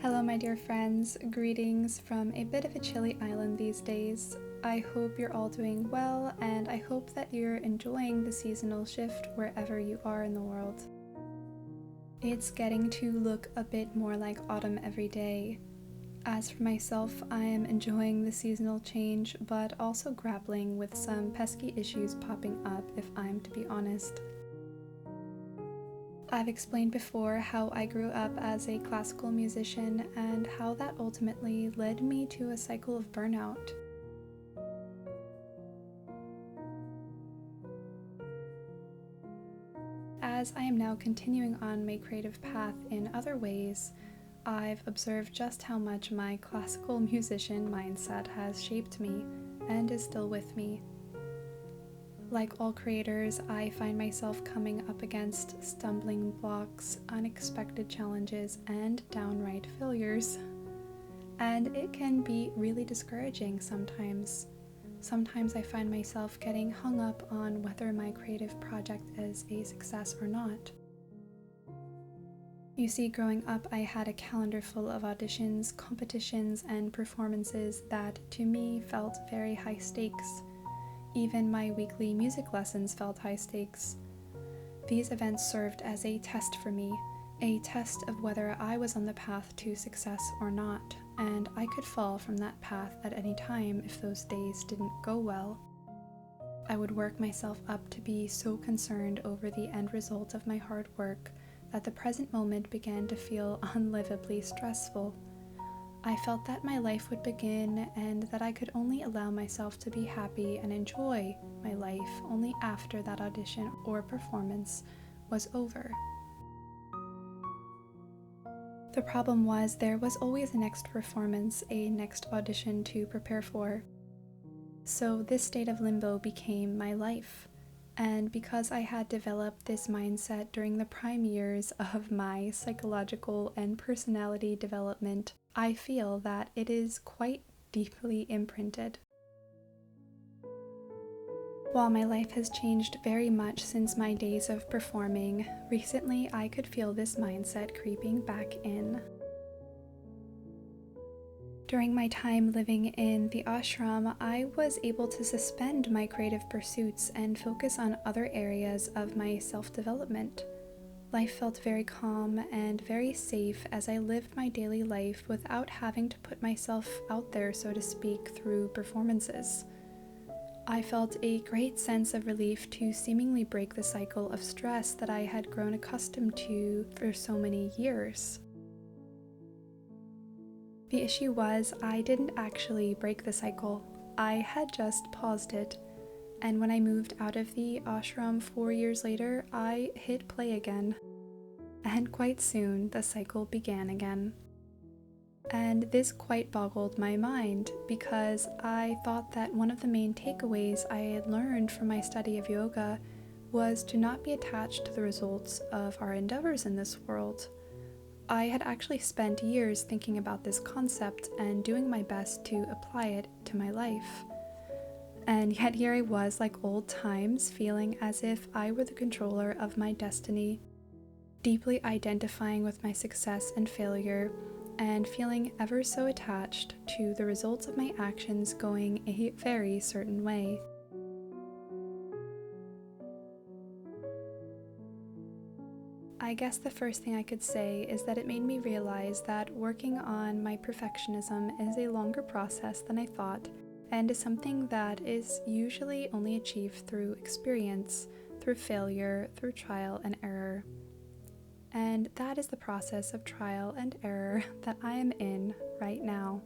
Hello, my dear friends. Greetings from a bit of a chilly island these days. I hope you're all doing well, and I hope that you're enjoying the seasonal shift wherever you are in the world. It's getting to look a bit more like autumn every day. As for myself, I am enjoying the seasonal change, but also grappling with some pesky issues popping up, if I'm to be honest. I've explained before how I grew up as a classical musician and how that ultimately led me to a cycle of burnout. As I am now continuing on my creative path in other ways, I've observed just how much my classical musician mindset has shaped me and is still with me. Like all creators, I find myself coming up against stumbling blocks, unexpected challenges, and downright failures. And it can be really discouraging sometimes. Sometimes I find myself getting hung up on whether my creative project is a success or not. You see, growing up, I had a calendar full of auditions, competitions, and performances that, to me, felt very high stakes. Even my weekly music lessons felt high stakes. These events served as a test for me, a test of whether I was on the path to success or not, and I could fall from that path at any time if those days didn't go well. I would work myself up to be so concerned over the end result of my hard work that the present moment began to feel unlivably stressful. I felt that my life would begin and that I could only allow myself to be happy and enjoy my life only after that audition or performance was over. The problem was there was always a next performance, a next audition to prepare for. So this state of limbo became my life. And because I had developed this mindset during the prime years of my psychological and personality development, I feel that it is quite deeply imprinted. While my life has changed very much since my days of performing, recently I could feel this mindset creeping back in. During my time living in the ashram, I was able to suspend my creative pursuits and focus on other areas of my self-development. Life felt very calm and very safe as I lived my daily life without having to put myself out there, so to speak, through performances. I felt a great sense of relief to seemingly break the cycle of stress that I had grown accustomed to for so many years. The issue was I didn't actually break the cycle. I had just paused it. And when I moved out of the ashram 4 years later, I hit play again. And quite soon, the cycle began again. And this quite boggled my mind because I thought that one of the main takeaways I had learned from my study of yoga was to not be attached to the results of our endeavors in this world. I had actually spent years thinking about this concept and doing my best to apply it to my life. And yet here I was, like old times, feeling as if I were the controller of my destiny, deeply identifying with my success and failure, and feeling ever so attached to the results of my actions going a very certain way. I guess the first thing I could say is that it made me realize that working on my perfectionism is a longer process than I thought, and is something that is usually only achieved through experience, through failure, through trial and error. And that is the process of trial and error that I am in right now.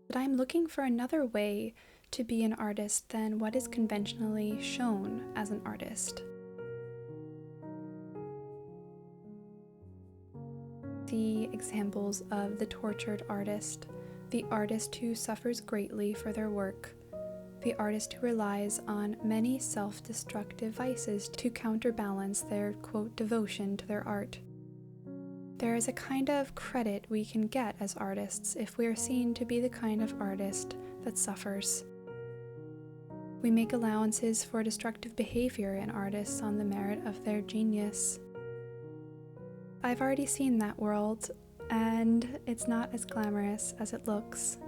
But I'm looking for another way to be an artist than what is conventionally shown as an artist. The examples of the tortured artist, the artist who suffers greatly for their work, the artist who relies on many self-destructive vices to counterbalance their, quote, devotion to their art. There is a kind of credit we can get as artists if we are seen to be the kind of artist that suffers. We make allowances for destructive behavior in artists on the merit of their genius. I've already seen that world, and it's not as glamorous as it looks.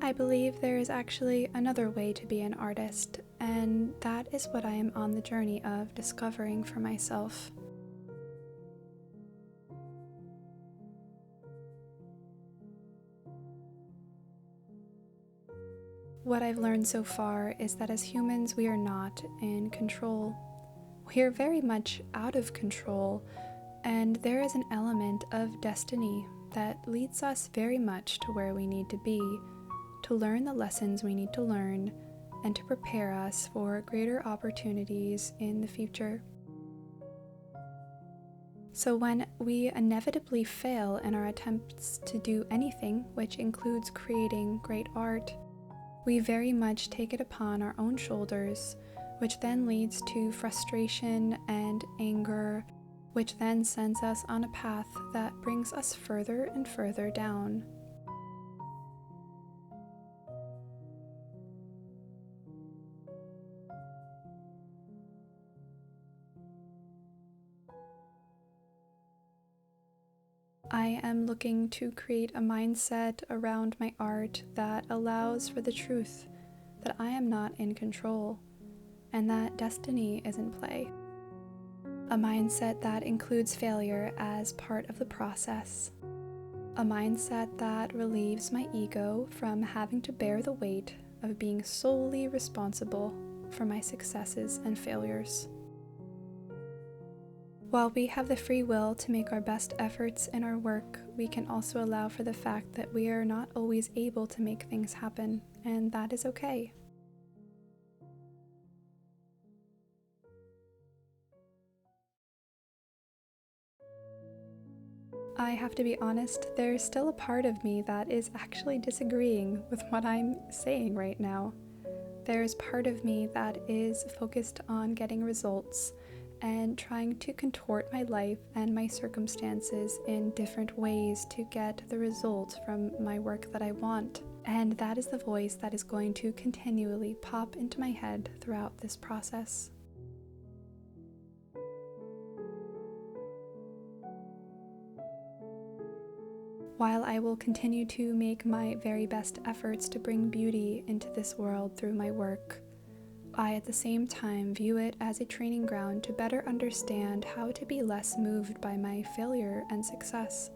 I believe there is actually another way to be an artist, and that is what I am on the journey of discovering for myself. What I've learned so far is that as humans, we are not in control. We are very much out of control, and there is an element of destiny that leads us very much to where we need to be, to learn the lessons we need to learn, and to prepare us for greater opportunities in the future. So when we inevitably fail in our attempts to do anything, which includes creating great art, we very much take it upon our own shoulders, which then leads to frustration and anger, which then sends us on a path that brings us further and further down. I am looking to create a mindset around my art that allows for the truth that I am not in control and that destiny is in play. A mindset that includes failure as part of the process. A mindset that relieves my ego from having to bear the weight of being solely responsible for my successes and failures. While we have the free will to make our best efforts in our work, we can also allow for the fact that we are not always able to make things happen, and that is okay. I have to be honest, there's still a part of me that is actually disagreeing with what I'm saying right now. There's part of me that is focused on getting results and trying to contort my life and my circumstances in different ways to get the results from my work that I want. And that is the voice that is going to continually pop into my head throughout this process. While I will continue to make my very best efforts to bring beauty into this world through my work, I at the same time view it as a training ground to better understand how to be less moved by my failure and success.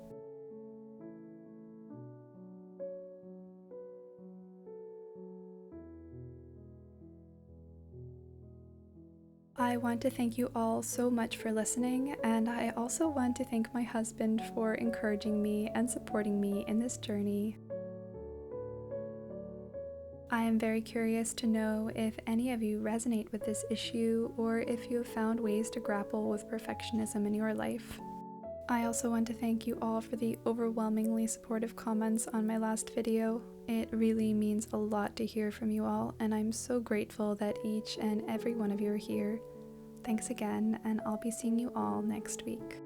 I want to thank you all so much for listening, and I also want to thank my husband for encouraging me and supporting me in this journey. I am very curious to know if any of you resonate with this issue or if you have found ways to grapple with perfectionism in your life. I also want to thank you all for the overwhelmingly supportive comments on my last video. It really means a lot to hear from you all, and I'm so grateful that each and every one of you are here. Thanks again, and I'll be seeing you all next week.